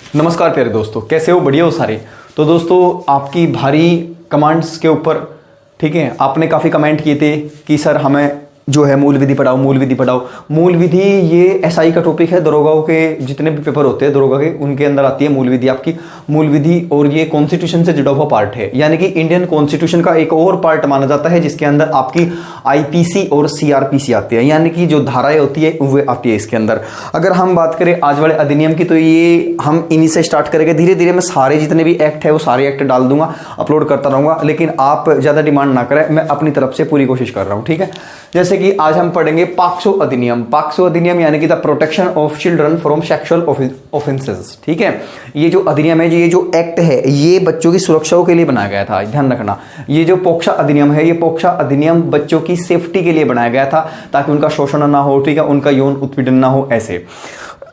नमस्कार प्यारे दोस्तों, कैसे हो? बढ़िया हो सारे? तो दोस्तों, आपकी भारी कमांड्स के ऊपर, ठीक है, आपने काफ़ी कमेंट किए थे कि सर हमें जो है मूल विधि पढ़ाओ, मूल विधि पढ़ाओ। मूल विधि ये एसआई का टॉपिक है। दरोगाओं के जितने भी पेपर होते हैं दरोगा के, उनके अंदर आती है मूल विधि आपकी। मूल विधि और ये कॉन्स्टिट्यूशन से जुड़ा हुआ पार्ट है, यानी कि इंडियन कॉन्स्टिट्यूशन का एक और पार्ट माना जाता है, जिसके अंदर आपकी आईपीसी और सीआरपीसी आती है, यानी कि जो धाराएं होती है वो आती है इसके अंदर। अगर हम बात करें आज वाले अधिनियम की, तो ये हम इन्हीं से स्टार्ट करेंगे। धीरे धीरे मैं सारे जितने भी एक्ट है वो सारे एक्ट डाल दूंगा, अपलोड करता रहूंगा, लेकिन आप ज़्यादा डिमांड ना करें, मैं अपनी तरफ से पूरी कोशिश कर रहा हूँ, ठीक है। जैसे कि आज हम पढ़ेंगे पॉक्सो अधिनियम। पॉक्सो अधिनियम यानी कि the protection of children from sexual offences, ठीक है। ये जो अधिनियम है, ये जो एक्ट है, ये बच्चों की सुरक्षा के लिए बनाया गया था, ध्यान रखना। ये जो पोक्सा अधिनियम है, ये पोक्सा अधिनियम बच्चों की सेफ्टी के लिए बनाया गया था, ताकि उनका शोषण ना हो, ठीक है, उनका यौन उत्पीड़न ना हो। ऐसे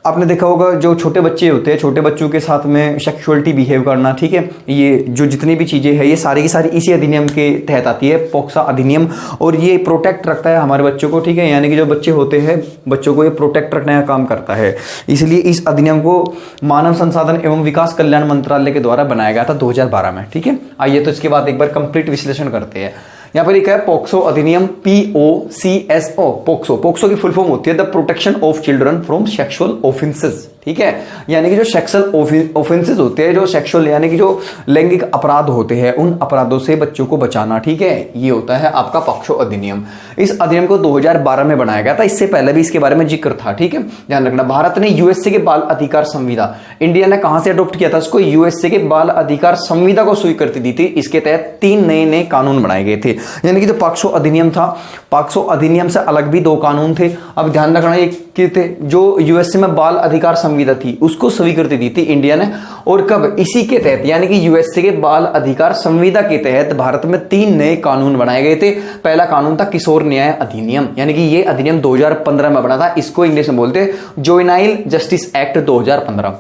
आपने देखा होगा जो छोटे बच्चे होते हैं, छोटे बच्चों के साथ में सेक्सुअलिटी बिहेव करना, ठीक है, ये जो जितनी भी चीज़ें हैं ये सारी की सारी इसी अधिनियम के तहत आती है, पोक्सा अधिनियम। और ये प्रोटेक्ट रखता है हमारे बच्चों को, ठीक है, यानी कि जो बच्चे होते हैं बच्चों को ये प्रोटेक्ट रखने का काम करता है। इसलिए इस अधिनियम को मानव संसाधन एवं विकास कल्याण मंत्रालय के द्वारा बनाया गया था 2012 में, ठीक है। आइए तो इसके बाद एक बार कंप्लीट विश्लेषण करते हैं। यहाँ पर लिखा है पोक्सो अधिनियम, POCSO। पोक्सो, पोक्सो की फुल फॉर्म होती है the protection of children from sexual offences, ठीक है। यानी कि जो सेक्सुअल ऑफेंसेस होते हैं, जो सेक्सुअल यानी कि जो लैंगिक अपराध होते हैं, उन अपराधों से बच्चों को बचाना, ठीक है, ये होता है आपका पोक्सो अधिनियम। इस अधिनियम को 2012 में बनाया गया था, इससे पहले भी इसके बारे में जिक्र था, ठीक है, ध्यान रखना। भारत ने यूएसए के बाल अधिकार संविदा, इंडिया ने कहां से अडॉप्ट किया था इसको? यूएसए के बाल अधिकार संविदा को स्वीकृति दी थी। इसके तहत 3 नए कानून बनाए गए थे, यानी कि जो पॉक्सो अधिनियम था, पॉक्सो अधिनियम से अलग भी 2 कानून थे। अब ध्यान रखना, ये थे जो यूएसए में बाल अधिकार संविदा थी उसको स्वीकृति दी थी इंडिया ने। और कब? इसी के तहत, यानी कि यूएसए के बाल अधिकार संविदा के तहत भारत में 3 नए कानून बनाए गए थे। पहला कानून था किशोर न्याय अधिनियम, यानी कि ये अधिनियम 2015 में बना था। इसको इंग्लिश में बोलते हैं जुवेनाइल जस्टिस एक्ट 2015,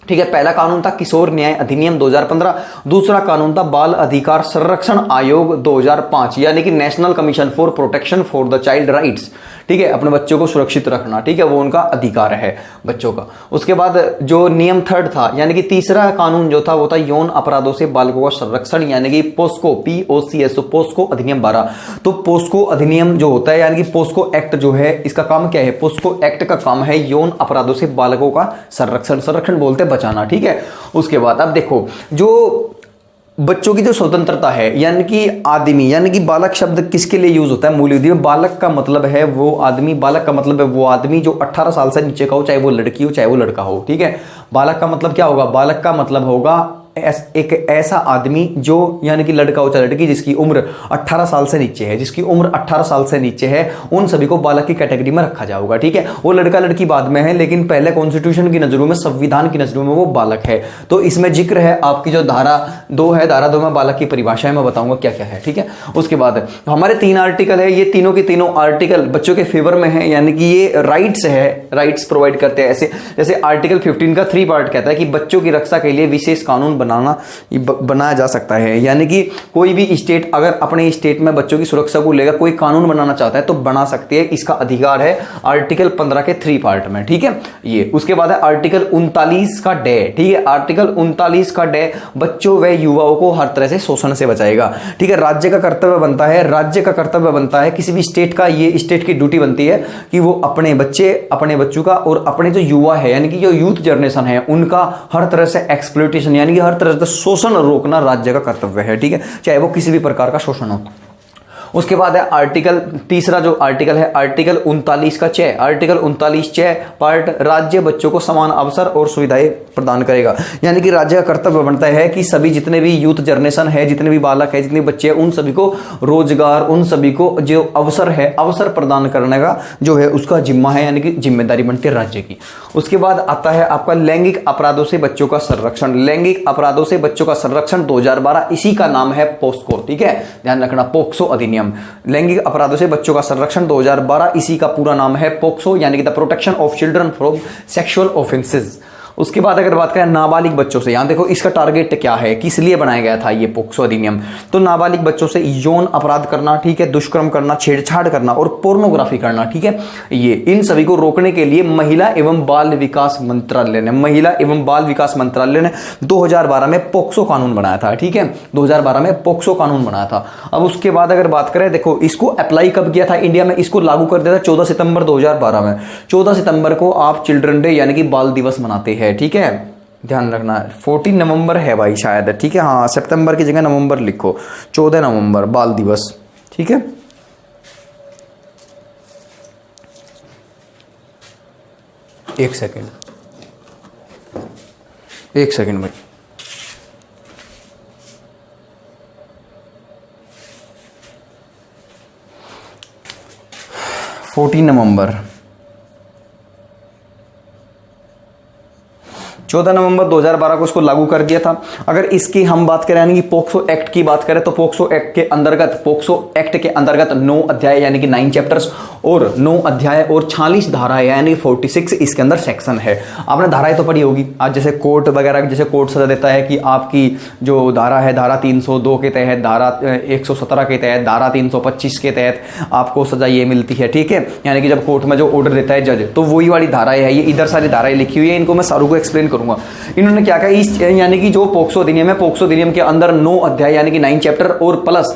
ठीक है। पहला कानून था किशोर न्याय अधिनियम 2015। दूसरा कानून था बाल अधिकार संरक्षण आयोग 2005, यानी कि national commission for protection for the child rights, ठीक है, अपने बच्चों को सुरक्षित रखना, ठीक है, वो उनका अधिकार है बच्चों का। उसके बाद जो नियम 3rd था, यानी कि तीसरा कानून जो था वो था यौन अपराधों से बालकों का संरक्षण, यानी कि पोस्को, POCSO, पोस्को अधिनियम 12। तो पोस्को अधिनियम जो होता है, यानी कि पोस्को एक्ट जो है, इसका काम क्या है? पोस्को एक्ट का काम है यौन अपराधों से बालकों का संरक्षण, संरक्षण बोलते बचाना, ठीक है। उसके बाद अब देखो, जो बच्चों की जो स्वतंत्रता है, यानी कि आदमी, यानी कि बालक शब्द किसके लिए यूज होता है मूल विधि में? बालक का मतलब है वो आदमी, बालक का मतलब है वो आदमी जो 18 साल से नीचे का हो, चाहे वो लड़की हो चाहे वो लड़का हो, ठीक है। बालक का मतलब क्या होगा? बालक का मतलब होगा एक ऐसा आदमी जो, यानी कि लड़का हो चाहे लड़की, जिसकी उम्र 18 साल से नीचे है, जिसकी उम्र 18 साल से नीचे है, उन सभी को बालक की कैटेगरी में रखा जाएगा, ठीक है। वो लड़का लड़की बाद में है, लेकिन पहले कॉन्स्टिट्यूशन की नजरों में, संविधान की नजरों में वो बालक है। तो इसमें जिक्र है आपकी जो धारा 2 है, धारा 2 में बालक की परिभाषा है, मैं बताऊंगा क्या क्या है, ठीक है। उसके बाद हमारे 3 आर्टिकल है, ये तीनों के तीनों आर्टिकल बच्चों के फेवर में है, यानी कि ये राइट्स है, राइट्स प्रोवाइड करते हैं। ऐसे जैसे आर्टिकल 15 का 3 पार्ट कहता है कि बच्चों की रक्षा के लिए विशेष कानून बनाया जा सकता है, यानी कि कोई भी स्टेट अगर अपने स्टेट में बच्चों की सुरक्षा को लेकर कोई कानून बनाना चाहता है तो बना सकती है, इसका अधिकार है आर्टिकल 15 के 3 पार्ट में, ठीक है ये। उसके बाद है आर्टिकल 39 का डे, ठीक है, आर्टिकल 39 का डे बच्चों व युवाओं को हर तरह से शोषण से बचाएगा, ठीक है। राज्य का कर्तव्य बनता है, राज्य का कर्तव्य बनता है, किसी भी स्टेट का, ये स्टेट की ड्यूटी बनती है कि वो अपने बच्चों का और अपने जो युवा है, यानी कि जो यूथ जनरेशन है, उनका हर तरह से एक्सप्लॉयटेशन, यानी कि हर तरह से शोषण रोकना राज्य का कर्तव्य है, ठीक है, चाहे वो किसी भी प्रकार का शोषण हो। उसके बाद है आर्टिकल, तीसरा जो आर्टिकल है आर्टिकल 39 का 6, आर्टिकल 39(6) पार्ट, राज्य बच्चों को समान अवसर और सुविधाएं प्रदान करेगा, यानी कि राज्य का कर्तव्य बनता है कि सभी जितने भी यूथ जनरेशन है, जितने भी बालक है, जितने बच्चे हैं, उन सभी को रोजगार, उन सभी को जो अवसर है, अवसर प्रदान करने का जो है उसका जिम्मा है, यानी कि जिम्मेदारी बनती है राज्य की। उसके बाद आता है आपका लैंगिक अपराधों से बच्चों का संरक्षण, लैंगिक अपराधों से बच्चों का संरक्षण 2012, इसी का नाम है पोस्को, ठीक है, ध्यान रखना, पोक्सो अधिनियम। लैंगिक अपराधों से बच्चों का संरक्षण 2012, इसी का पूरा नाम है पोक्सो, यानी कि the protection of children from sexual offences. उसके बाद अगर बात करें नाबालिग बच्चों से, यहाँ देखो इसका टारगेट क्या है, किस लिए बनाया गया था ये पोक्सो अधिनियम। तो नाबालिग बच्चों से यौन अपराध करना, ठीक है, दुष्कर्म करना, छेड़छाड़ करना और पोर्नोग्राफी करना, ठीक है, ये इन सभी को रोकने के लिए महिला एवं बाल विकास मंत्रालय ने 2012 में पोक्सो कानून बनाया था, ठीक है, 2012 में पोक्सो कानून बनाया था। अब उसके बाद अगर बात करें, देखो इसको अप्लाई कब किया था इंडिया में, इसको लागू कर दिया था 14 सितंबर 2012 में। 14 सितंबर को आप चिल्ड्रन डे यानी कि बाल दिवस मनाते हैं, ठीक है, ध्यान रखना। 14 नवंबर है भाई शायद, ठीक है, हाँ, सितंबर की जगह नवंबर लिखो, 14 नवंबर बाल दिवस, ठीक है। एक सेकंड भाई, 14 नवंबर 14 नवंबर 2012 को इसको लागू कर दिया था। अगर इसकी हम बात करें यानी कि पोक्सो एक्ट की बात करें तो पोक्सो एक्ट के अंतर्गत 9 अध्याय यानी कि 9 चैप्टर्स और 9 अध्याय और 46 धाराएं यानी 46 इसके अंदर सेक्शन है। आपने धाराएं तो पढ़ी होगी आज, जैसे कोर्ट वगैरह, जैसे कोर्ट सजा देता है कि आपकी जो धारा है, धारा 302 के तहत, धारा 117 के तहत, धारा 325 के तहत आपको सजा ये मिलती है, ठीक है, यानी कि जब कोर्ट में जो ऑर्डर देता है जज, तो वही वाली धाराएं है। ये इधर सारी धाराएं लिखी हुई है, इनको मैं सारू को एक्सप्लेन करूंगा। इन्होंने क्या कहा, इस यानी कि जो पोक्सो अधिनियम है, पोक्सो अधिनियम के अंदर 9 अध्याय यानी कि 9 चैप्टर और प्लस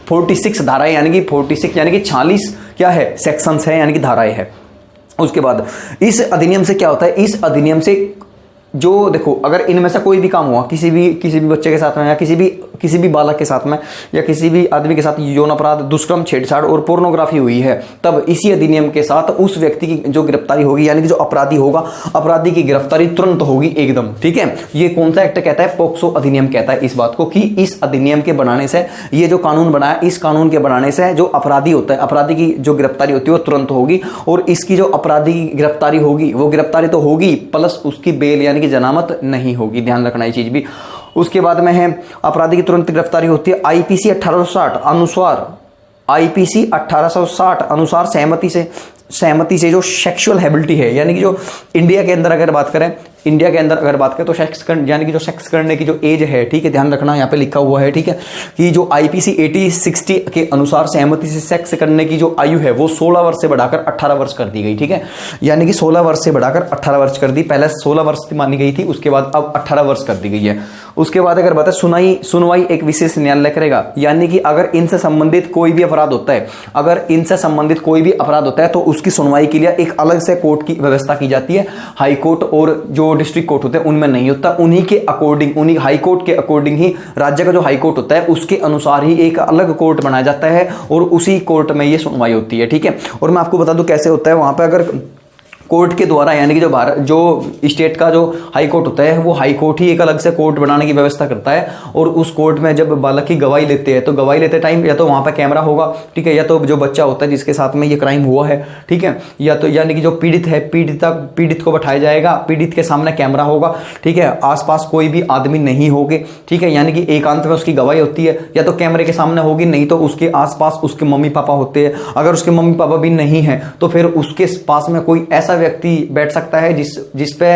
46 धाराएं यानी कि 46 यानी कि 46 क्या है, सेक्शंस है यानी कि धाराएं है। उसके बाद इस अधिनियम से क्या होता है, इस अधिनियम से जो देखो अगर इनमें से कोई भी काम हुआ किसी भी बच्चे के साथ में या किसी भी बालक के साथ में या किसी भी आदमी के साथ यौन अपराध, दुष्कर्म, छेड़छाड़ और पोर्नोग्राफी हुई है, तब इसी अधिनियम के साथ उस व्यक्ति की जो गिरफ्तारी होगी यानी कि जो अपराधी होगा, अपराधी की गिरफ्तारी तुरंत होगी एकदम, ठीक है। ये कौन सा एक्ट कहता है, पोक्सो अधिनियम कहता है इस बात को कि इस अधिनियम के बनाने से, ये जो कानून बनाया, इस कानून के बनाने से जो अपराधी होता है, अपराधी की जो गिरफ्तारी होती है वो तुरंत होगी और इसकी जो अपराधी की गिरफ्तारी होगी वो गिरफ्तारी तो होगी प्लस उसकी बेल यानी कि जनामत नहीं होगी, ध्यान रखना ये चीज भी। उसके बाद में है अपराधी की तुरंत गिरफ्तारी होती है आईपीसी 1860 अनुसार, आईपीसी 1860 अनुसार सहमति से जो सेक्सुअल हैबिलिटी है यानी कि जो इंडिया के अंदर अगर बात करें तो सेक्स यानी कि जो सेक्स करने की जो एज है, ठीक है, ध्यान रखना यहाँ पे लिखा हुआ है, ठीक है, कि जो आईपीसी 8060 के अनुसार सहमति से सेक्स करने की जो आयु है वो 16 वर्ष से बढ़ाकर 18 वर्ष कर दी गई, ठीक है, यानी कि 16 वर्ष से बढ़ाकर 18 वर्ष कर दी। पहले 16 वर्ष मानी गई थी, उसके बाद अब 18 वर्ष कर दी गई है। उसके बाद अगर बात है सुनवाई एक विशेष न्यायालय करेगा, यानी कि अगर इनसे संबंधित कोई भी अपराध होता है तो उसकी सुनवाई के लिए एक अलग से कोर्ट की व्यवस्था की जाती है। हाई कोर्ट और जो डिस्ट्रिक्ट कोर्ट होते हैं उनमें नहीं होता, उन्हीं हाई कोर्ट के अकॉर्डिंग ही राज्य का जो हाई कोर्ट होता है उसके अनुसार ही एक अलग कोर्ट बनाया जाता है और उसी कोर्ट में ये सुनवाई होती है, ठीक है। और मैं आपको बता दूं कैसे होता है वहां पे, अगर कोर्ट के द्वारा यानी कि जो स्टेट का जो हाई कोर्ट होता है वो हाई कोर्ट ही एक अलग से कोर्ट बनाने की व्यवस्था करता है और उस कोर्ट में जब बालक की गवाही लेते हैं तो गवाही लेते टाइम या तो वहां पर कैमरा होगा, ठीक है, या तो जो बच्चा होता है जिसके साथ में ये क्राइम हुआ है, ठीक है, या तो यानी कि जो पीड़ित है पीड़ित को बैठाया जाएगा, पीड़ित के सामने कैमरा होगा, ठीक है, आसपास कोई भी आदमी नहीं होगे, ठीक है, यानी कि एकांत में उसकी गवाही होती है, या तो कैमरे के सामने होगी, नहीं तो उसके आसपास उसके मम्मी पापा होते हैं। अगर उसके मम्मी पापा भी नहीं है तो फिर उसके पास में कोई ऐसा व्यक्ति बैठ सकता है जिस पे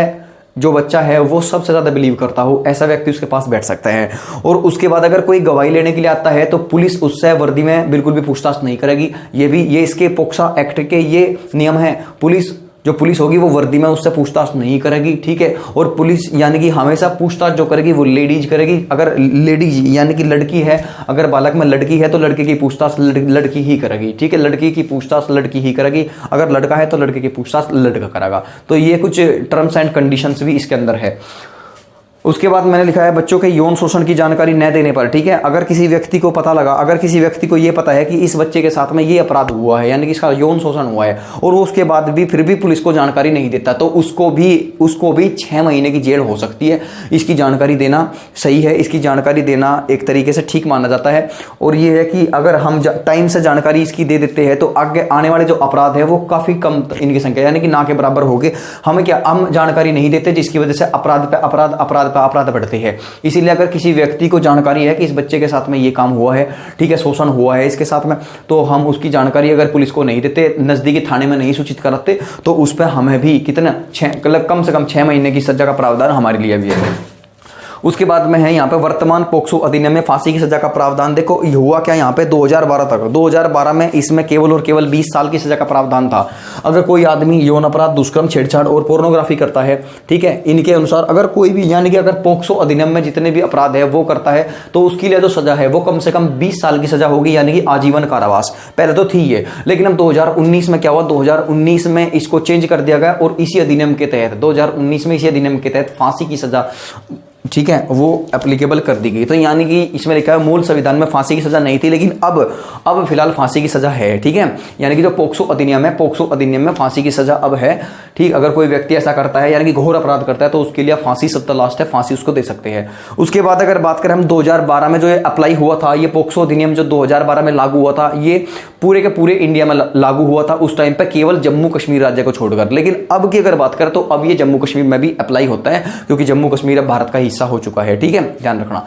जो बच्चा है वो सबसे ज्यादा बिलीव करता हो, ऐसा व्यक्ति उसके पास बैठ सकता है। और उसके बाद अगर कोई गवाही लेने के लिए आता है तो पुलिस उससे वर्दी में बिल्कुल भी पूछताछ नहीं करेगी। ये इसके पोक्सो एक्ट के ये नियम है। जो पुलिस होगी वो वर्दी में उससे पूछताछ नहीं करेगी, ठीक है। और पुलिस यानी कि हमेशा पूछताछ जो करेगी वो लेडीज करेगी। अगर लेडीज यानी कि लड़की है, अगर बालक में लड़की है तो लड़के की पूछताछ लड़की ही करेगी, ठीक है, लड़की की पूछताछ लड़की ही करेगी। अगर लड़का है तो लड़के की पूछताछ लड़का करेगा। तो ये कुछ टर्म्स एंड कंडीशंस भी इसके अंदर है। उसके बाद मैंने लिखा है बच्चों के यौन शोषण की जानकारी न देने पर, ठीक है, अगर किसी व्यक्ति को पता लगा, अगर किसी व्यक्ति को ये पता है कि इस बच्चे के साथ में ये अपराध हुआ है यानी कि इसका यौन शोषण हुआ है और वो उसके बाद भी फिर भी पुलिस को जानकारी नहीं देता तो उसको भी 6 महीने की जेल हो सकती है। इसकी जानकारी देना सही है, इसकी जानकारी देना एक तरीके से ठीक माना जाता है। और ये है कि अगर हम टाइम से जानकारी इसकी दे देते हैं तो आगे आने वाले जो अपराध है वो काफी कम इनकी संख्या यानी कि ना के बराबर होगी। हम जानकारी नहीं देते जिसकी वजह से अपराध का अपराध बढ़ते हैं। इसीलिए अगर किसी व्यक्ति को जानकारी है कि इस बच्चे के साथ में ये काम हुआ है, ठीक है, शोषण हुआ है इसके साथ में, तो हम उसकी जानकारी अगर पुलिस को नहीं देते, नज़दीकी थाने में नहीं सूचित कराते, तो उस पर हमें भी कितना कम से कम 6 महीने की सजा का प्रावधान हमारे लिए भी है। उसके बाद में है यहाँ पे वर्तमान पोक्सो अधिनियम में फांसी की सजा का प्रावधान। देखो हुआ क्या यहाँ पे 2012 तक, 2012 में इसमें केवल और केवल 20 साल की सजा का प्रावधान था। अगर कोई आदमी यौन अपराध, दुष्कर्म, छेड़छाड़ और पोर्नोग्राफी करता है, ठीक है, इनके अनुसार अगर कोई भी, यानी कि अगर पोक्सो अधिनियम में जितने भी अपराध है वो करता है, तो उसके लिए जो सजा है वो कम से कम 20 साल की सजा होगी, यानी कि आजीवन कारावास। पहले तो थी ये, लेकिन अब 2019 में क्या हुआ, 2019 में इसको चेंज कर दिया गया और इसी अधिनियम के तहत 2019 में इसी अधिनियम के तहत फांसी की सजा, ठीक है, वो एप्लीकेबल कर दी गई। तो यानी कि इसमें लिखा है मूल संविधान में फांसी की सजा नहीं थी, लेकिन अब फिलहाल फांसी की सजा है, ठीक है। यानी कि जो पोक्सो अधिनियम है, पोक्सो अधिनियम में फांसी की सजा अब है, ठीक। अगर कोई व्यक्ति ऐसा करता है, यानी कि घोर अपराध करता है, तो उसके लिए फांसी सब तक लास्ट है, फांसी उसको दे सकते हैं। उसके बाद अगर बात करें हम 2012 में जो ये अप्लाई हुआ था, ये पोक्सो अधिनियम जो 2012 में लागू हुआ था, ये पूरे के पूरे इंडिया में लागू हुआ था उस टाइम पे, केवल जम्मू कश्मीर राज्य को छोड़कर। लेकिन अब की अगर बात करें तो अब ये जम्मू कश्मीर में भी अप्लाई होता है, क्योंकि जम्मू कश्मीर अब भारत का हिस्सा हो चुका है, ठीक है, ध्यान रखना।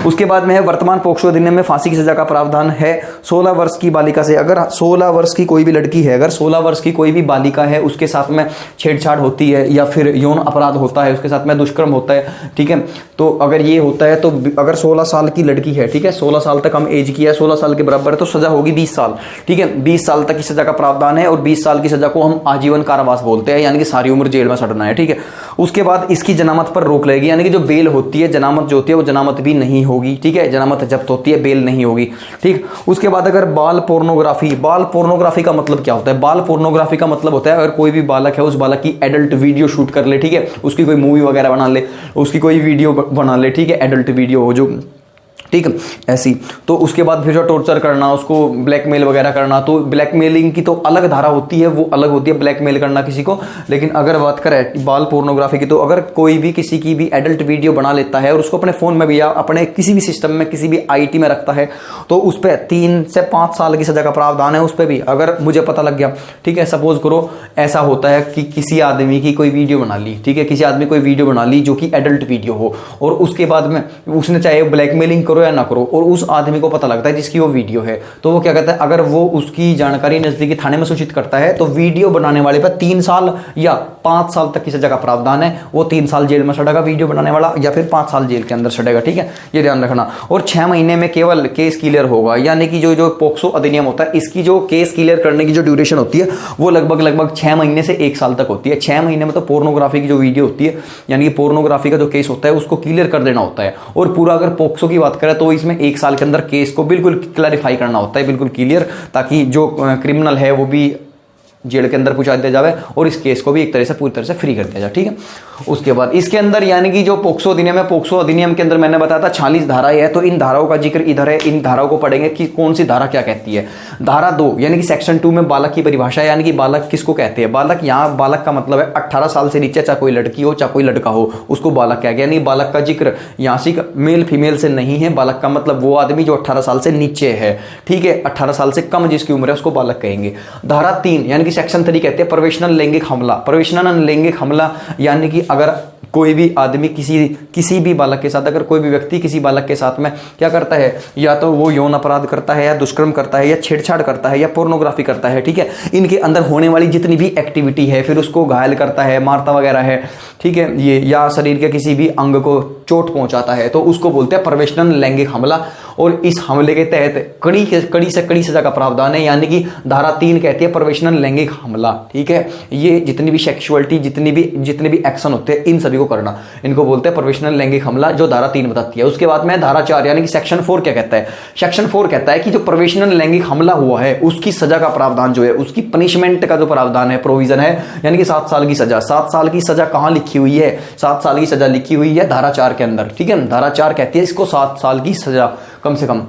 उसके बाद में है वर्तमान पोक्सो अधिनियम में फांसी की सजा का प्रावधान है 16 वर्ष की बालिका से। अगर 16 वर्ष की कोई भी लड़की है, अगर 16 वर्ष की कोई भी बालिका है, उसके साथ में छेड़छाड़ होती है या फिर यौन अपराध होता है, उसके साथ में दुष्कर्म होता है, ठीक है, तो अगर ये होता है, तो अगर 16 साल की लड़की है, ठीक है, 16 साल तक हम एज किया है, 16 साल के बराबर है, तो सजा होगी 20 साल, ठीक है, 20 साल तक की सजा का प्रावधान है। और 20 साल की सजा को हम आजीवन कारावास बोलते हैं, यानी कि सारी उम्र जेल में सड़ना है, ठीक है। उसके बाद इसकी जनामत पर रोक लगेगी, यानी कि जो बेल होती है, जनामत जो होती है वो जनामत भी नहीं होगी, ठीक है, जनामत जब्त होती है, बेल नहीं होगी, ठीक। उसके बाद अगर बाल पोर्नोग्राफी का मतलब क्या होता है? बाल पोर्नोग्राफी का मतलब होता है अगर कोई भी बालक है, उस बालक की एडल्ट वीडियो शूट कर ले, ठीक है, उसकी कोई मूवी वगैरह बना ले, उसकी कोई वीडियो बना ले, ठीक है, एडल्ट वीडियो हो जो, ठीक है, ऐसी। तो उसके बाद फिर जो टॉर्चर करना, उसको ब्लैकमेल वगैरह करना, तो ब्लैकमेलिंग की तो अलग धारा होती है, वो अलग होती है ब्लैकमेल करना किसी को। लेकिन अगर बात करें बाल पोर्नोग्राफी की, तो अगर कोई भी किसी की भी एडल्ट वीडियो बना लेता है और उसको अपने फ़ोन में भी या अपने किसी भी सिस्टम में, किसी भी आईटी में रखता है, तो उस पर 3 से 5 साल की सजा का प्रावधान है। उस पर भी अगर मुझे पता लग गया, ठीक है, सपोज करो ऐसा होता है कि किसी आदमी की कोई वीडियो बना ली, ठीक है, किसी आदमी कोई वीडियो बना ली जो कि एडल्ट वीडियो हो, और उसके बाद में उसने चाहे ब्लैकमेलिंग करो या ना करो, और उस आदमी को पता लगता है जिसकी वो वीडियो है, तो वो क्या कहता है, अगर वो उसकी जानकारी नजदीकी थाने में सूचित करता है, तो वीडियो बनाने वाले पर 3 साल या 5 साल तक की सजा का प्रावधान है। वो 3 साल जेल में सड़ेगा वीडियो बनाने वाला, या फिर 5 साल जेल के अंदर सड़ेगा, ठीक है, ये ध्यान रखना। और 6 महीने में केवल केस क्लियर होगा, यानी कि जो पोक्सो अधिनियम होता है, इसकी जो केस क्लियर करने की जो ड्यूरेशन होती है वो लगभग 6 महीने से 1 साल तक होती है। 6 महीने में तो पोर्नोग्राफी की जो वीडियो होती है, यानी कि पोर्नोग्राफी का जो केस होता है उसको क्लियर कर देना होता है। और पूरा अगर पोक्सो की बात करें तो इसमें 1 साल के अंदर केस को बिल्कुल क्लैरिफाई करना होता है, बिल्कुल क्लियर, ताकि जो क्रिमिनल है वो भी जेल के अंदर पहुंचा दिया जाए और इस केस को भी एक तरह से पूरी तरह से फ्री कर दिया जाए, ठीक है। उसके बाद इसके अंदर यानी कि जो पोक्सो अधिनियम है, पोक्सो अधिनियम के अंदर मैंने बताया था 46 धाराएं है, तो इन धाराओं का जिक्र इधर है। इन धाराओं को पढ़ेंगे कि कौन सी धारा क्या कहती है। धारा 2 यानी कि सेक्शन 2 में बालक की परिभाषा, यानी कि बालक किसको कहते हैं। बालक, यहाँ बालक का मतलब है 18 साल से नीचे, चाहे कोई लड़की हो चाहे कोई लड़का हो, उसको बालक कहा गया। यानी बालक का जिक्र यहाँ से मेल फीमेल से नहीं है। बालक का मतलब वो आदमी जो 18 साल से नीचे है, ठीक है, 18 साल से कम जिसकी उम्र है उसको बालक कहेंगे। धारा 3 यानी कि सेक्शन 3 कहते हैं प्रवेशनल लैंगिक हमला। प्रवेशनल लैंगिक हमला यानी कि अगर कोई भी आदमी किसी भी बालक के साथ, अगर कोई भी व्यक्ति किसी बालक के साथ में क्या करता है, या तो वो यौन अपराध करता है, या दुष्कर्म करता है, या छेड़छाड़ करता है, या पोर्नोग्राफी करता है, ठीक है, इनके अंदर होने वाली जितनी भी एक्टिविटी है, फिर उसको घायल करता है, मारता वगैरह है, ठीक है, ये या शरीर के किसी भी अंग को चोट पहुंचाता है, तो उसको बोलते हैं प्रवेशनल लैंगिक हमला। और इस हमले के तहत कड़ी से कड़ी सजा का प्रावधान है, यानी कि धारा 3 कहती है प्रवेशनल लैंगिक हमला, ठीक है। ये जितनी भी सेक्सुअलिटी, जितने भी एक्शन होते हैं, इन सभी को करना, इनको बोलते हैं प्रोफेशनल लैंगिक हमला, जो धारा 3 बताती है। उसके बाद में धारा 4 यानी कि सेक्शन 4 क्या कहता है। सेक्शन 4 कहता है कि जो प्रोफेशनल लैंगिक हमला हुआ है उसकी सजा का प्रावधान जो है, उसकी पनिशमेंट का जो प्रावधान है, प्रोविजन है, यानी कि 7 साल की सजा। 7 साल की सजा कहां लिखी हुई है? 7 साल की सजा लिखी हुई है धारा 4 के अंदर, ठीक है। धारा 4 कहती है इसको 7 साल की सजा कम से कम।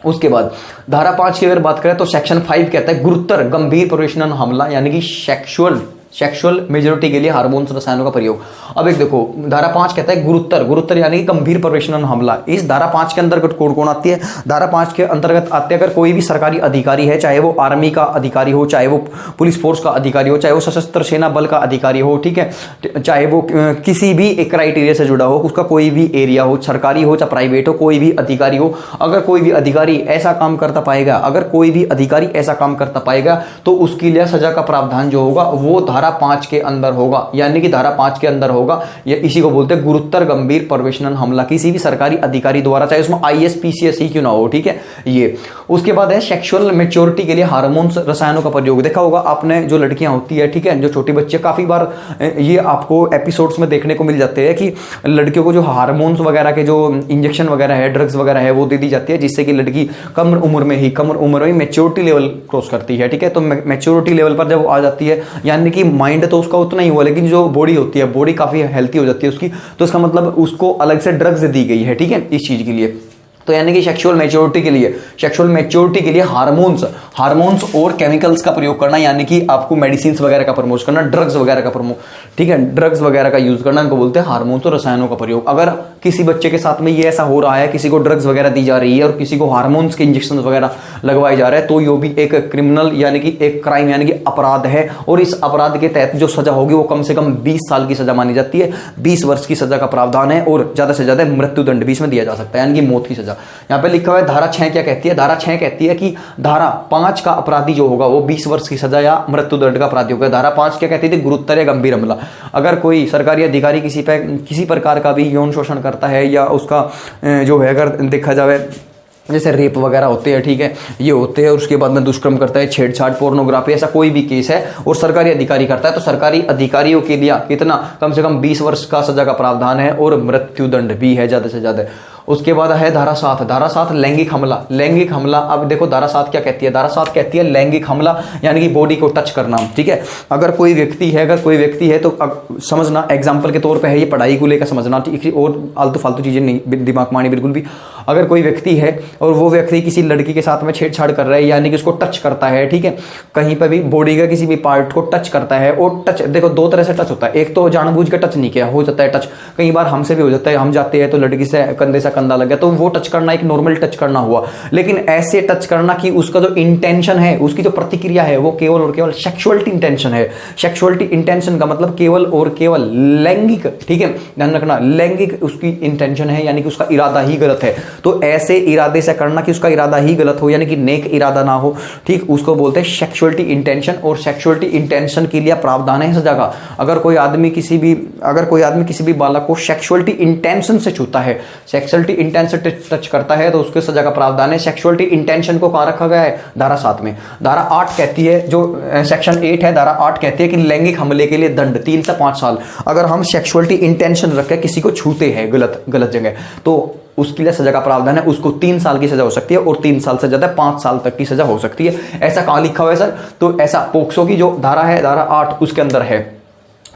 उसके बाद धारा 5 की अगर बात करें तो सेक्शन 5 कहता है गुरुतर गंभीर प्रोफेशनल हमला, यानी कि सेक्सुअल सेक्सुअल मेजोरिटी के लिए हार्मोन्स रसायनों का प्रयोग। अब एक देखो धारा 5 कहता है गुरुतर, गुरुतर यानी कि गंभीर प्रवेशनन हमला। इस धारा 5 के अंतर्गत कौन कौन आती है? धारा 5 के अंतर्गत आते हैं अगर कोई भी सरकारी अधिकारी है, चाहे वो आर्मी का अधिकारी हो, चाहे वो पुलिस फोर्स का अधिकारी हो, चाहे वो सशस्त्र सेना बल का अधिकारी हो, ठीक है, चाहे वो किसी भी एक क्राइटेरिया से जुड़ा हो, उसका कोई भी एरिया हो, सरकारी हो चाहे प्राइवेट हो, कोई भी अधिकारी हो, अगर कोई भी अधिकारी ऐसा काम करता पाएगा, अगर कोई भी अधिकारी ऐसा काम करता पाएगा तो उसके लिए सजा का प्रावधान जो होगा वो धारा 5 के अंदर होगा, यानी कि धारा 5 के अंदर होगा। ये इसी को बोलते हैं गुरुतर गंभीर प्रवेशनन हमला किसी भी सरकारी अधिकारी द्वारा, चाहे उसमें IAS PCS ही क्यों ना हो, ठीक है। ये उसके बाद है सेक्सुअल मैच्योरिटी के लिए हार्मोन्स रसायनों का प्रयोग। देखा होगा आपने जो लड़कियां होती है, ठीक है, जो छोटी बच्चे, काफी बार ये आपको एपिसोड्स में देखने को मिल जाते हैं कि लड़कियों को जो हार्मोन्स वगैरह के जो इंजेक्शन वगैरह है, ड्रग्स वगैरह है, वो दे दी जाती है, जिससे कि लड़की कम उम्र में मैच्योरिटी लेवल क्रॉस करती है, ठीक है। तो मैच्योरिटी लेवल पर जब वो आ जाती है, यानी कि माइंड तो उसका उतना ही हुआ, लेकिन जो बॉडी होती है, बॉडी काफी हेल्थी हो जाती है उसकी, तो इसका मतलब उसको अलग से ड्रग्स दी गई है, ठीक है, इस चीज के लिए। तो यानी कि सेक्सुअल मैच्योरिटी के लिए हार्मोन्स और केमिकल्स का प्रयोग करना, यानी कि आपको मेडिसिन वगैरह का प्रमोट करना, ड्रग्स वगैरह का प्रमोट, ठीक है, ड्रग्स वगैरह का यूज करना, इनको बोलते हैं हार्मोन्स और रसायनों का प्रयोग। अगर किसी बच्चे के साथ में ये ऐसा हो रहा है, किसी को ड्रग्स वगैरह दी जा रही है और किसी को हार्मोन्स के इंजेक्शन वगैरह लगवाए जा रहे हैं, तो ये भी एक क्रिमिनल यानी कि एक क्राइम यानी कि अपराध है, और इस अपराध के तहत जो सजा होगी वो कम से कम 20 साल की सजा मानी जाती है, 20 वर्ष की सजा का प्रावधान है, और ज्यादा से ज्यादा मृत्युदंड भी इसमें दिया जा सकता है, यानी कि मौत की सजा। यहाँ पे लिखा हुआ है धारा 6 क्या कहती है? धारा 6 कहती है कि धारा 5 का अपराधी जो होगा वो 20 वर्ष की सजा या मृत्युदंड का अपराधी होगा। धारा 5 क्या कहती थी? गुरुतर या गंभीर हमला। अगर कोई सरकारी अधिकारी किसी प्रकार का भी यौन शोषण करता है, या उसका जो है अगर देखा जाए जैसे रेप वगैरह होते हैं, ठीक है, ये होते हैं, और उसके बाद में दुष्कर्म करता है, छेड़छाड़, पोर्नोग्राफी, ऐसा कोई भी केस है और सरकारी अधिकारी करता है, तो सरकारी अधिकारियों के लिए कितना, कम से कम 20 वर्ष का सजा का प्रावधान है और मृत्युदंड भी है ज्यादा से ज्यादा। उसके बाद है धारा 7 लैंगिक हमला। अब देखो धारा 7 क्या कहती है? धारा 7 कहती है लैंगिक हमला यानी कि बॉडी को टच करना, ठीक है। अगर कोई व्यक्ति है तो समझना, एग्जाम्पल के तौर पे है, ये पढ़ाई को लेकर समझना, ठीक है, और आलतू फालतू चीजें नहीं दिमाग मानी बिल्कुल भी। अगर कोई व्यक्ति है और वो व्यक्ति किसी लड़की के साथ में छेड़छाड़ कर रहा है, यानी कि उसको टच करता है, ठीक है, कहीं पर भी बॉडी का किसी भी पार्ट को टच करता है, और टच देखो 2 तरह से टच होता है। एक तो जानबूझ के टच नहीं किया, हो जाता है टच, कई बार हमसे भी हो जाता है, हम जाते हैं तो लड़की से कंधे से कंधा लग गया, तो वो टच करना एक नॉर्मल टच करना हुआ। लेकिन ऐसे टच करना कि उसका जो इंटेंशन है, उसकी जो प्रतिक्रिया है, वो केवल और केवल सेक्सुअलिटी इंटेंशन है। सेक्सुअलिटी इंटेंशन का मतलब केवल और केवल लैंगिक, ठीक है, ध्यान रखना, लैंगिक उसकी इंटेंशन है, यानी कि उसका इरादा ही गलत है। तो ऐसे इरादे से करना कि उसका इरादा ही गलत हो, यानी कि नेक इरादा ना हो, ठीक, उसको बोलते हैं सेक्सुअलिटी इंटेंशन। और सेक्सुअलिटी इंटेंशन के लिए प्रावधान है सजा का। अगर कोई आदमी किसी भी बालक को सेक्सुअलिटी इंटेंशन से छूता है, सेक्सुअलिटी इंटेंशन टच करता है, तो उसके सजा का प्रावधान है। सेक्सुअलिटी इंटेंशन को कहां रखा गया है? धारा 7 में। धारा 8 कहती है, जो सेक्शन 8 है, धारा 8 कहती है कि लैंगिक हमले के लिए दंड 3 से 5 साल। अगर हम सेक्सुअलिटी इंटेंशन रख के किसी को छूते हैं गलत जगह, तो उसके लिए सजा का प्रावधान है, उसको 3 साल की सजा हो सकती है, और 3 साल से ज्यादा 5 साल तक की सजा हो सकती है। ऐसा कहां लिखा हुआ है सर? तो ऐसा पोक्सो की जो धारा है, धारा 8, उसके अंदर है,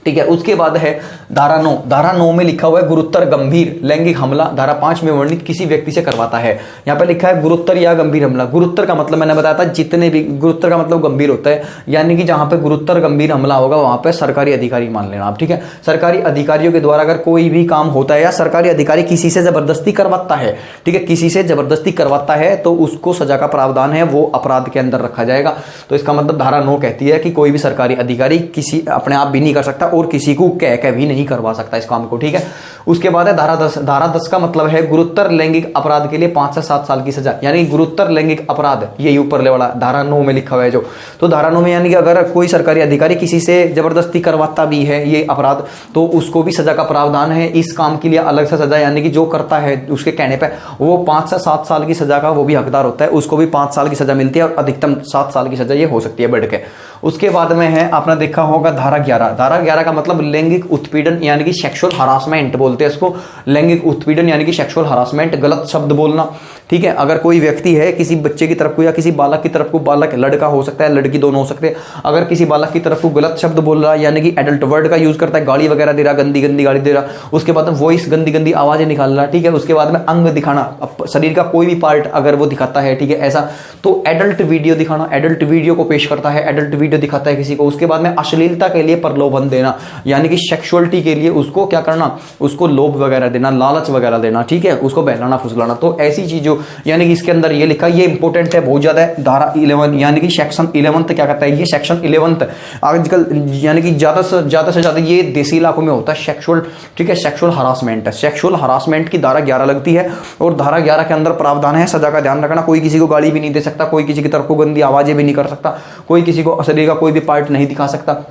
ठीक है। उसके बाद है धारा 9 में लिखा हुआ है गुरुतर गंभीर लैंगिक हमला। धारा 5 में वर्णित किसी व्यक्ति से करवाता है। यहाँ पे लिखा है गुरुतर या गंभीर हमला। गुरुतर का मतलब मैंने बताया था, जितने भी गुरुतर का मतलब गंभीर होता है, यानी कि जहां पे गुरुतर गंभीर हमला होगा वहां पे सरकारी अधिकारी मान लेना आप, ठीक है। सरकारी अधिकारियों के द्वारा अगर कोई भी काम होता है, या सरकारी अधिकारी किसी से जबरदस्ती करवाता है, ठीक है, किसी से जबरदस्ती करवाता है, तो उसको सजा का प्रावधान है, वो अपराध के अंदर रखा जाएगा। तो इसका मतलब धारा 9 कहती है कि कोई भी सरकारी अधिकारी किसी अपने आप भी नहीं कर सकता और किसी को कह भी नहीं करवा सकता इस काम को, ठीक है। उसके बाद है धारा 10। धारा 10 का मतलब है गुरुतर लैंगिक अपराध के लिए 5 से 7 साल की सजा, यानी गुरुतर लैंगिक अपराध, यही ऊपर वाला धारा 9 में लिखा हुआ है जो। तो धारा 9 में यानी कि अगर कोई सरकारी अधिकारी किसी से जबरदस्ती करवाता भी है ये अपराध, तो उसको भी सजा का प्रावधान है। इस काम के लिए अलग से सजा, यानी कि जो करता है उसके कहने पर वो 5 से 7 साल की सजा का वो भी हकदार होता है, उसको भी 5 साल की सजा मिलती है, और अधिकतम 7 साल की सजा ये हो सकती है बढ़ के। उसके बाद में है, आपने देखा होगा धारा 11। धारा 11 का मतलब लैंगिक उत्पीड़न यानी कि सेक्सुअल हरासमेंट बोलते हैं इसको। लैंगिक उत्पीड़न यानी कि सेक्सुअल हरासमेंट, गलत शब्द बोलना, ठीक है। अगर कोई व्यक्ति है किसी बच्चे की तरफ को या किसी बालक की तरफ को, बालक लड़का हो सकता है लड़की दोनों हो सकते हैं, अगर किसी बालक की तरफ को गलत शब्द बोल रहा है यानी कि एडल्ट वर्ड का यूज करता है, गाली वगैरह दे रहा, गंदी गंदी गाली दे रहा, उसके बाद में वॉइस गंदी गंदी आवाजें निकाल रहा, ठीक है। उसके बाद में अंग दिखाना, शरीर का कोई भी पार्ट अगर वो दिखाता है, ठीक है, ऐसा तो एडल्ट वीडियो दिखाना, एडल्ट वीडियो को पेश करता है, एडल्ट वीडियो दिखाता है किसी को। उसके बाद में अश्लीलता के लिए प्रलोभन देना यानी कि सेक्सुअलिटी के लिए उसको क्या करना, उसको लोभ वगैरह देना, लालच वगैरह देना, ठीक है, उसको बहलाना फुसलाना। तो ऐसी चीजों यानी कि इसके अंदर ये लिखा, ये इंपॉर्टेंट है बहुत ज्यादा है। धारा 11 यानी कि सेक्शन 11 क्या कहता है, ये सेक्शन 11 आजकल यानी कि ज्यादा से ज्यादा ये देसी इलाकों में होता है सेक्सुअल, ठीक है, सेक्सुअल हरासमेंट है। सेक्सुअल हरासमेंट की धारा 11 लगती है और धारा 11 के अंदर प्रावधान है सजा का ध्यान रखना, कोई किसी को गाली भी नहीं दे सकता, कोई किसी की तरफ को गंदी आवाजें भी नहीं कर सकता, कोई किसी को शरीर का कोई भी पार्ट नहीं दिखा सकता,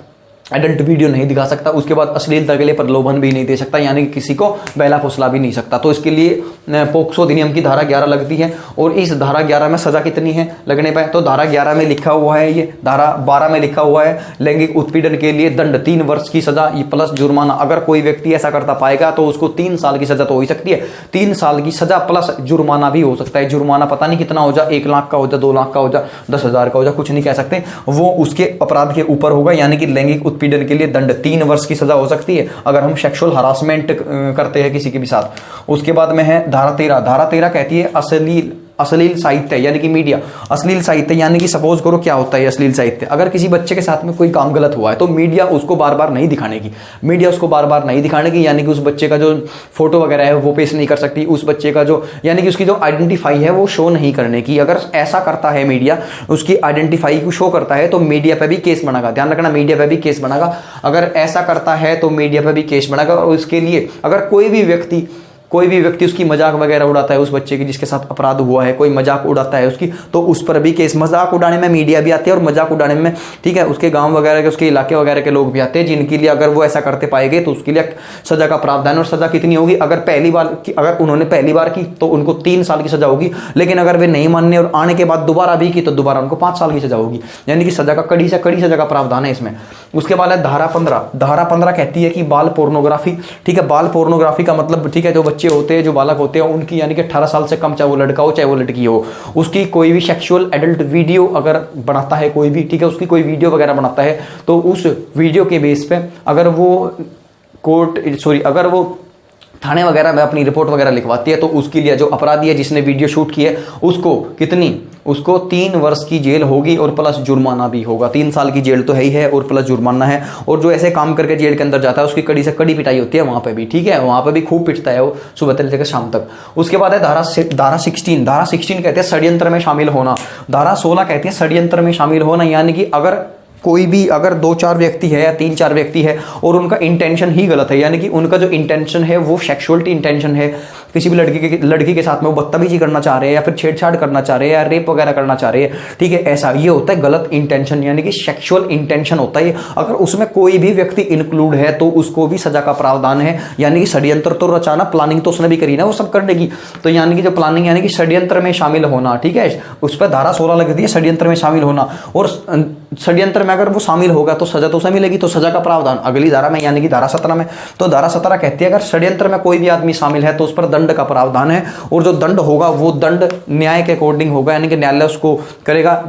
एडल्ट वीडियो नहीं दिखा सकता, उसके बाद अश्लीलता के लिए प्रलोभन भी नहीं दे सकता यानी कि किसी को बहला फुसला भी नहीं सकता। तो इसके लिए पोक्सो अधिनियम की धारा 11 लगती है। और इस धारा 11 में सजा कितनी है लगने पर, तो धारा 11 में लिखा हुआ है, ये धारा 12 में लिखा हुआ है लैंगिक उत्पीड़न के लिए दंड 3 वर्ष की सजा प्लस जुर्माना। अगर कोई व्यक्ति ऐसा करता पाएगा तो उसको 3 साल की सजा तो हो ही सकती है, 3 साल की सजा प्लस जुर्माना भी हो सकता है। जुर्माना पता नहीं कितना हो जाए, 1 लाख का हो जाए, 2 लाख का हो जाए, 10,000 का हो जाए, कुछ नहीं कह सकते, वो उसके अपराध के ऊपर होगा। यानी कि लैंगिक उत्पीड़न के लिए दंड 3 वर्ष की सजा हो सकती है अगर हम सेक्सुअल हरासमेंट करते हैं किसी के भी साथ। उसके बाद में है धारा 13। धारा 13 कहती है अश्लील साहित्य यानी कि मीडिया। अश्लील साहित्य यानी कि सपोज करो क्या होता है अश्लील साहित्य, अगर किसी बच्चे के साथ में कोई काम गलत हुआ है तो मीडिया उसको बार बार नहीं दिखाने की, मीडिया उसको बार बार नहीं दिखाने की, यानी कि उस बच्चे का जो फोटो वगैरह है वो पेश नहीं कर सकती, उस बच्चे का जो यानी कि उसकी जो आइडेंटिफाई है वो शो नहीं करने की। अगर ऐसा करता है मीडिया, उसकी आइडेंटिफाई को शो करता है तो मीडिया पे भी केस बनेगा, ध्यान रखना मीडिया पे भी केस बनेगा। अगर ऐसा करता है तो मीडिया पे भी केस बनेगा। और उसके लिए अगर कोई भी व्यक्ति उसकी मजाक वगैरह उड़ाता है, उस बच्चे की जिसके साथ अपराध हुआ है कोई मजाक उड़ाता है उसकी, तो उस पर भी केस। मजाक उड़ाने में मीडिया भी आती है और मजाक उड़ाने में, ठीक है, उसके गांव वगैरह के, उसके इलाके वगैरह के लोग भी आते हैं, जिनके लिए अगर वो ऐसा करते पाए गए तो उसके लिए सजा का प्रावधान। और सजा कितनी होगी, अगर उन्होंने पहली बार की तो उनको 3 साल की सजा होगी, लेकिन अगर वे नहीं मानने और आने के बाद दोबारा भी की तो दोबारा उनको 5 साल की सजा होगी। यानी कि सजा का कड़ी से कड़ी सजा का प्रावधान है इसमें। उसके बाद है धारा 15। धारा 15 कहती है कि बाल पोर्नोग्राफी, ठीक है, बाल पोर्नोग्राफी का मतलब, ठीक है, जो बच्चे होते हैं, जो बालक होते हैं, उनकी यानी कि 18 साल से कम, चाहे वो लड़का हो चाहे वो लड़की हो, उसकी कोई भी सेक्सुअल एडल्ट वीडियो अगर बनाता है कोई भी, ठीक है, उसकी कोई वीडियो वगैरह बनाता है तो उस वीडियो के बेस पे अगर वो थाने वगैरह में अपनी रिपोर्ट वगैरह लिखवाती है तो उसके लिए जो अपराधी है जिसने वीडियो शूट की है उसको 3 वर्ष की जेल होगी और प्लस जुर्माना भी होगा। 3 साल की जेल तो है ही है और प्लस जुर्माना है। और जो ऐसे काम करके जेल के अंदर जाता है उसकी कड़ी से कड़ी पिटाई होती है वहां पे भी, ठीक है, वहां पे भी खूब पिटता है वो सुबह से लेकर शाम तक। उसके बाद है धारा 16। धारा 16 कहते हैं षड्यंत्र में शामिल होना। धारा 16 कहती है षड्यंत्र में शामिल होना, यानी कि अगर 2-4 व्यक्ति है या 3-4 व्यक्ति है और उनका इंटेंशन ही गलत है, यानी कि उनका जो इंटेंशन है वो सेक्सुअलिटी इंटेंशन है, किसी भी लड़की के साथ में वो बदतमीजी करना चाह रहे हैं या फिर छेड़छाड़ करना चाह रहे हैं या रेप वगैरह करना चाह रहे हैं, ठीक है, ऐसा ये होता है गलत इंटेंशन, यानी कि सेक्सुअल इंटेंशन होता है। अगर उसमें कोई भी व्यक्ति इंक्लूड है तो उसको भी सजा का प्रावधान है। यानी कि षड्यंत्र तो रचाना, प्लानिंग तो उसने भी करी ना वो सब करने की, तो यानी कि जो प्लानिंग यानी कि षड्यंत्र में शामिल होना, ठीक है, उस पर धारा 16 लगती है षड्यंत्र में शामिल होना। और षड्यंत्र में अगर वो शामिल होगा तो सजा तो उसे मिलेगी, तो सजा का प्रावधान अगली धारा में यानी कि धारा 17 में। तो धारा 17 कहती है अगर षड्यंत्र में कोई भी आदमी शामिल है तो उस पर दंड का प्रावधान है। और जो दंड होगा वो दंड न्याय के अकॉर्डिंग होगा, यानी कि न्यायालय उसको करेगा,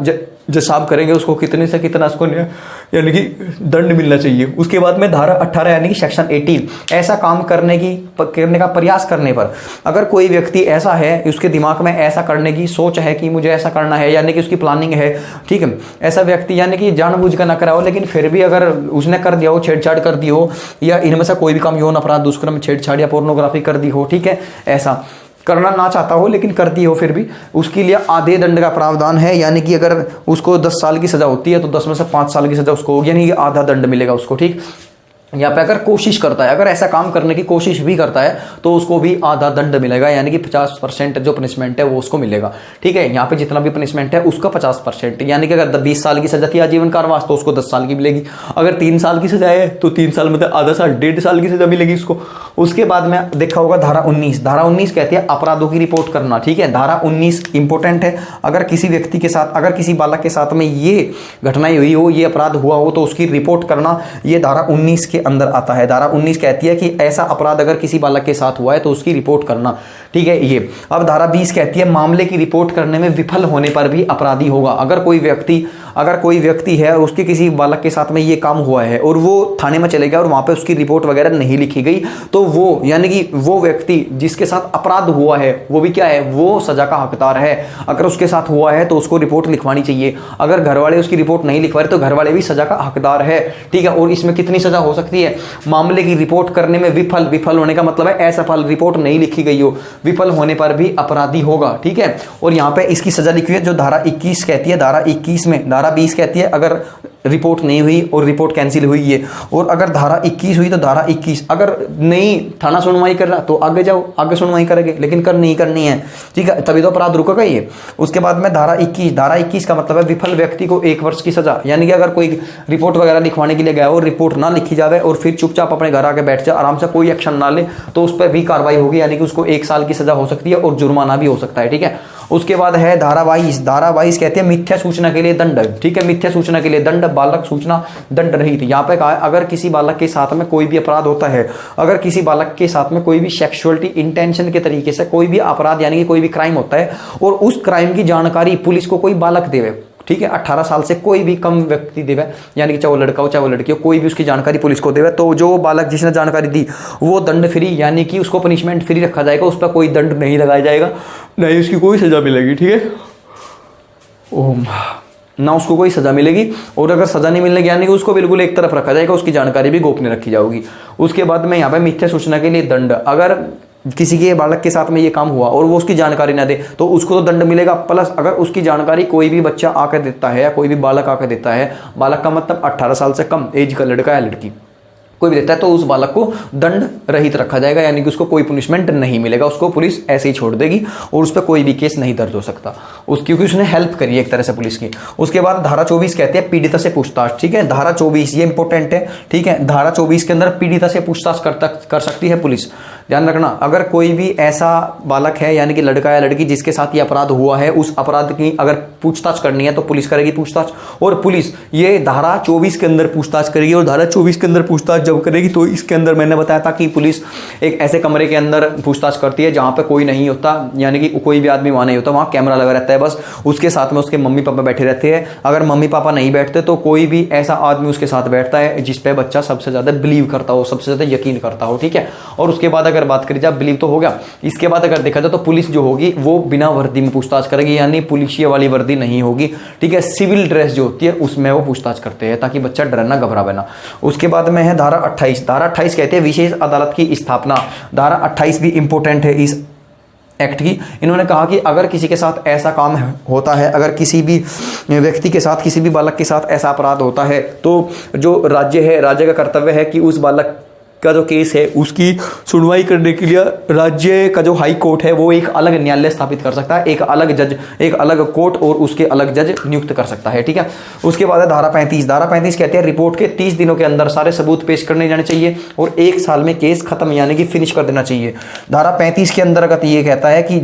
जसाब करेंगे उसको कितने से कितना उसको यानी कि दंड मिलना चाहिए। उसके बाद में धारा 18 यानी कि सेक्शन 18, ऐसा काम करने का प्रयास करने पर अगर कोई व्यक्ति ऐसा है, उसके दिमाग में ऐसा करने की सोच है कि मुझे ऐसा करना है, यानी कि उसकी प्लानिंग है, ठीक है, ऐसा व्यक्ति यानी कि जानबूझ कर ना करा हो लेकिन फिर भी अगर उसने कर दिया हो, छेड़छाड़ कर दी हो या इनमें से कोई भी काम यौन अपराध, दुष्कर्म, छेड़छाड़ या पोर्नोग्राफी कर दी हो, ठीक है, ऐसा करना ना चाहता हो लेकिन कर दी हो फिर भी, उसके लिए आधे दंड का प्रावधान है। यानी कि अगर उसको 10 साल की सजा होती है तो 10 में से 5 साल की सजा उसको होगी, यानी कि आधा दंड मिलेगा उसको, ठीक। यहाँ पे अगर कोशिश करता है, अगर ऐसा काम करने की कोशिश भी करता है तो उसको भी आधा दंड मिलेगा, यानी कि 50% जो पनिशमेंट है वो उसको मिलेगा, ठीक है। यहाँ पे जितना भी पनिशमेंट है उसका 50%, यानी कि अगर 20 साल की सजा थी आजीवन कारावास तो उसको 10 साल की मिलेगी। अगर 3 साल की सजा है तो 3 साल मतलब आधा साल, 1.5 साल की सजा मिलेगी उसको। उसके बाद में देखा होगा धारा 19। धारा 19 कहती है अपराधों की रिपोर्ट करना, ठीक है। धारा 19 इंपॉर्टेंट है। अगर किसी व्यक्ति के साथ, अगर किसी बालक के साथ में ये घटनाएं हुई हो, ये अपराध हुआ हो तो उसकी रिपोर्ट करना, ये धारा 19 के अंदर आता है। धारा 19 कहती है कि ऐसा अपराध अगर किसी बालक के साथ हुआ है तो उसकी रिपोर्ट करना, ठीक है ये। अब धारा 20 कहती है मामले की रिपोर्ट करने में विफल होने पर भी अपराधी होगा। अगर कोई व्यक्ति है और उसके किसी बालक के साथ में ये काम हुआ है और वो थाने में चले गया और वहां पे उसकी रिपोर्ट वगैरह नहीं लिखी गई, तो वो यानी कि वो व्यक्ति जिसके साथ अपराध हुआ है वो भी क्या है, वो सजा का हकदार है। अगर उसके साथ हुआ है तो उसको रिपोर्ट लिखवानी चाहिए। अगर घर वाले उसकी रिपोर्ट नहीं लिखवा रहे तो घर वाले भी सजा का हकदार है, ठीक है। और इसमें कितनी सजा हो सकती है, मामले की रिपोर्ट करने में विफल होने का मतलब है असफल, रिपोर्ट नहीं लिखी गई हो, विफल होने पर भी अपराधी होगा, ठीक है। और यहाँ पे इसकी सजा लिखी हुई है जो धारा 21 कहती है। धारा 21 में धारा 20 कहती है अगर रिपोर्ट नहीं हुई और रिपोर्ट कैंसिल हुई है, और अगर धारा 21 हुई तो धारा 21 अगर नहीं थाना सुनवाई कर रहा तो आगे जाओ, आगे सुनवाई करेंगे, लेकिन करनी ही करनी है, ठीक है, तभी तो अपराध रुकेगा ये। उसके बाद में धारा 21 का मतलब है विफल व्यक्ति को 1 वर्ष की सजा। यानी कि अगर कोई रिपोर्ट वगैरह लिखवाने के लिए गया और रिपोर्ट ना लिखी जाए और फिर चुपचाप अपने घर आके बैठ जाए, आराम से कोई एक्शन ना ले, तो उस पर भी कार्रवाई होगी, यानी कि उसको 1 साल की सजा हो सकती है और जुर्माना भी हो सकता है, ठीक है। उसके बाद है धारा 22 कहती है मिथ्या सूचना के लिए दंड, ठीक है। मिथ्या सूचना के लिए दंड, बालक सूचना दंड रहित। यहाँ पे कहा है अगर किसी बालक के साथ में कोई भी अपराध होता है, अगर किसी बालक के साथ में कोई भी सेक्सुअलिटी इंटेंशन के तरीके से कोई भी अपराध यानी कि कोई भी क्राइम होता है और उस क्राइम की जानकारी पुलिस को कोई बालक देवे, ठीक है, 18 साल से कोई भी कम व्यक्ति देवे, यानी कि चाहे वो लड़का हो चाहे वो लड़की हो, कोई भी उसकी जानकारी पुलिस को देवे, तो जो बालक जिसने जानकारी दी वो दंड फ्री, यानी कि उसको पनिशमेंट फ्री रखा जाएगा, उस पर कोई दंड नहीं लगाया जाएगा, नहीं उसकी कोई सजा मिलेगी, ठीक है, ना उसको कोई सजा मिलेगी। और अगर सजा नहीं मिलेगी यानी कि उसको बिल्कुल एक तरफ रखा जाएगा, उसकी जानकारी भी गोपनीय रखी जाएगी। उसके बाद में यहाँ पे मिथ्या सूचना के लिए दंड, अगर किसी के बालक के साथ में ये काम हुआ और वो उसकी जानकारी ना दे तो उसको तो दंड मिलेगा, प्लस अगर उसकी जानकारी कोई भी बच्चा आकर देता है या कोई भी बालक आकर देता है, बालक का मतलब 18 साल से कम एज का लड़का या लड़की कोई भी देता है, तो उस बालक को दंड रहित रखा जाएगा, यानी कि उसको कोई पनिशमेंट नहीं मिलेगा, उसको पुलिस ऐसे ही छोड़ देगी और उस पर कोई भी केस नहीं दर्ज हो सकता क्योंकि उसने हेल्प करी है एक तरह से पुलिस की। उसके बाद धारा 24 कहते हैं पीड़िता से पूछताछ, ठीक है। धारा 24 ये इंपॉर्टेंट है, ठीक है। धारा 24 के अंदर पीड़िता से पूछताछ कर सकती है पुलिस। ध्यान रखना, अगर कोई भी ऐसा बालक है यानी कि लड़का या लड़की जिसके साथ ये अपराध हुआ है, उस अपराध की अगर पूछताछ करनी है तो पुलिस करेगी पूछताछ, और पुलिस ये धारा 24 के अंदर पूछताछ करेगी। और धारा 24 के अंदर पूछताछ जब करेगी तो इसके अंदर मैंने बताया था कि पुलिस एक ऐसे कमरे के अंदर पूछताछ करती है जहां पे कोई नहीं होता, यानी कि कोई भी आदमी वहां नहीं होता, वहां कैमरा लगा रहता है, बस उसके साथ में उसके मम्मी पापा बैठे रहते हैं। अगर मम्मी पापा नहीं बैठते तो कोई भी ऐसा आदमी उसके साथ बैठता है जिस पे बच्चा सबसे ज्यादा बिलीव करता हो, सबसे ज्यादा यकीन करता हो, ठीक है। और उसके बाद अगर बात करी जाए, बिलीव तो हो गया, इसके बाद अगर देखा जाए तो पुलिस जो होगी वो बिना वर्दी में पूछताछ करेगी, यानी पुलिसिया वाली वर्दी नहीं होगी, ठीक है। सिविल ड्रेस जो होती है उसमें वो पूछताछ करते हैं ताकि बच्चा डरना घबरावे ना। उसके बाद में है धारा 28। धारा 28 कहते हैं विशेष अदालत की स्थापना। धारा 28 भी इंपॉर्टेंट है इस एक्ट की। इन्होंने कहा कि अगर किसी के साथ ऐसा काम होता है, अगर किसी भी व्यक्ति के साथ, किसी भी बालक के साथ ऐसा अपराध होता है, तो जो राज्य है, राज्य का कर्तव्य है कि उस बालक का जो केस है उसकी सुनवाई करने के लिए राज्य का जो हाई कोर्ट है वो एक अलग न्यायालय स्थापित कर सकता है, एक अलग जज, एक अलग कोर्ट और उसके अलग जज नियुक्त कर सकता है, ठीक है। उसके बाद है धारा 35। धारा 35 कहते हैं रिपोर्ट के 30 दिनों के अंदर सारे सबूत पेश करने जाने चाहिए और 1 साल में केस खत्म यानी कि फिनिश कर देना चाहिए। धारा 35 के अंतर्गत ये कहता है कि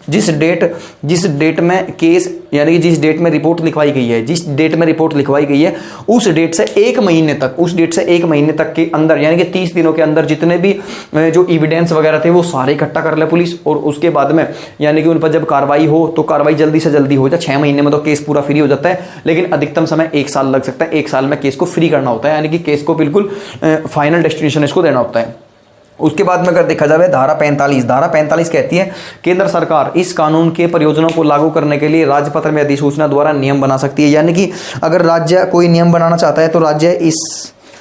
जिस डेट में केस यानी कि जिस डेट में रिपोर्ट लिखवाई गई है, जिस डेट में रिपोर्ट लिखवाई गई है उस डेट से 1 महीने तक के अंदर यानी कि 30 दिनों के अंदर जितने भी जो एविडेंस वगैरह थे वो सारे इकट्ठा कर ले पुलिस, और उसके बाद में यानी कि उन पर जब कार्रवाई हो तो कार्रवाई जल्दी से जल्दी हो जाए। 6 महीने में तो केस पूरा फ्री हो जाता है, लेकिन अधिकतम समय 1 साल लग सकता है। 1 साल में केस को फ्री करना होता है, यानी कि केस को बिल्कुल फाइनल डेस्टिनेशन इसको देना होता है। उसके बाद में अगर देखा जाए धारा 45। धारा 45 कहती है केंद्र सरकार इस कानून के प्रयोजनों को लागू करने के लिए राजपत्र में अधिसूचना द्वारा नियम बना सकती है, यानी कि अगर राज्य कोई नियम बनाना चाहता है तो राज्य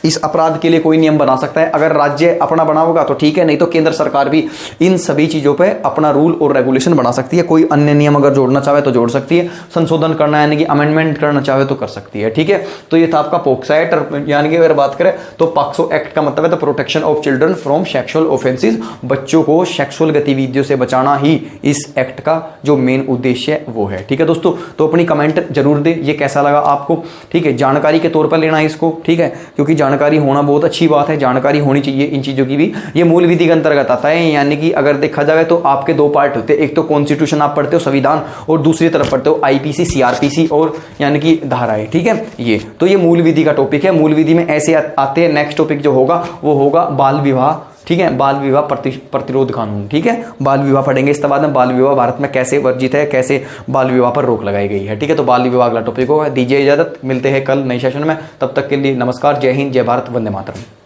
इस अपराध के लिए कोई नियम बना सकता है। अगर राज्य अपना बना होगा तो ठीक है, नहीं तो केंद्र सरकार भी इन सभी चीज़ों पे अपना रूल और रेगुलेशन बना सकती है। कोई अन्य नियम अगर जोड़ना चाहे तो जोड़ सकती है, संशोधन करना यानी कि अमेंडमेंट करना चाहे तो कर सकती है, ठीक है। तो ये था आपका पोक्सो एक्ट, यानी कि अगर बात करें तो पॉक्सो एक्ट का मतलब है the protection of children from sexual offences, बच्चों को सेक्सुअल गतिविधियों से बचाना ही इस एक्ट का जो मेन उद्देश्य है वो है, ठीक है दोस्तों। तो अपनी कमेंट जरूर दे, ये कैसा लगा आपको, ठीक है। जानकारी के तौर पर लेना है इसको, ठीक है, क्योंकि जानकारी होना बहुत अच्छी बात है, जानकारी होनी चाहिए इन चीज़ों की भी। ये मूल विधि के अंतर्गत आता है, यानी कि अगर देखा जाए तो आपके दो पार्ट होते हैं, एक तो कॉन्स्टिट्यूशन आप पढ़ते हो संविधान, और दूसरी तरफ पढ़ते हो आईपीसी, सीआरपीसी और यानी कि धाराएं, ठीक है। ये तो ये मूल विधि का टॉपिक है। मूल विधि में ऐसे आते हैं। नेक्स्ट टॉपिक जो होगा वो होगा बाल विवाह, ठीक है, बाल विवाह प्रतिरोध कानून, ठीक है, बाल विवाह पढ़ेंगे। इसके बाद में बाल विवाह भारत में कैसे वर्जित है, कैसे बाल विवाह पर रोक लगाई गई है, ठीक है। तो बाल विवाह अगला टॉपिक होगा। दीजिए इजाजत, मिलते हैं कल नए सेशन में, तब तक के लिए नमस्कार, जय हिंद, जय भारत, वंदे मातरम।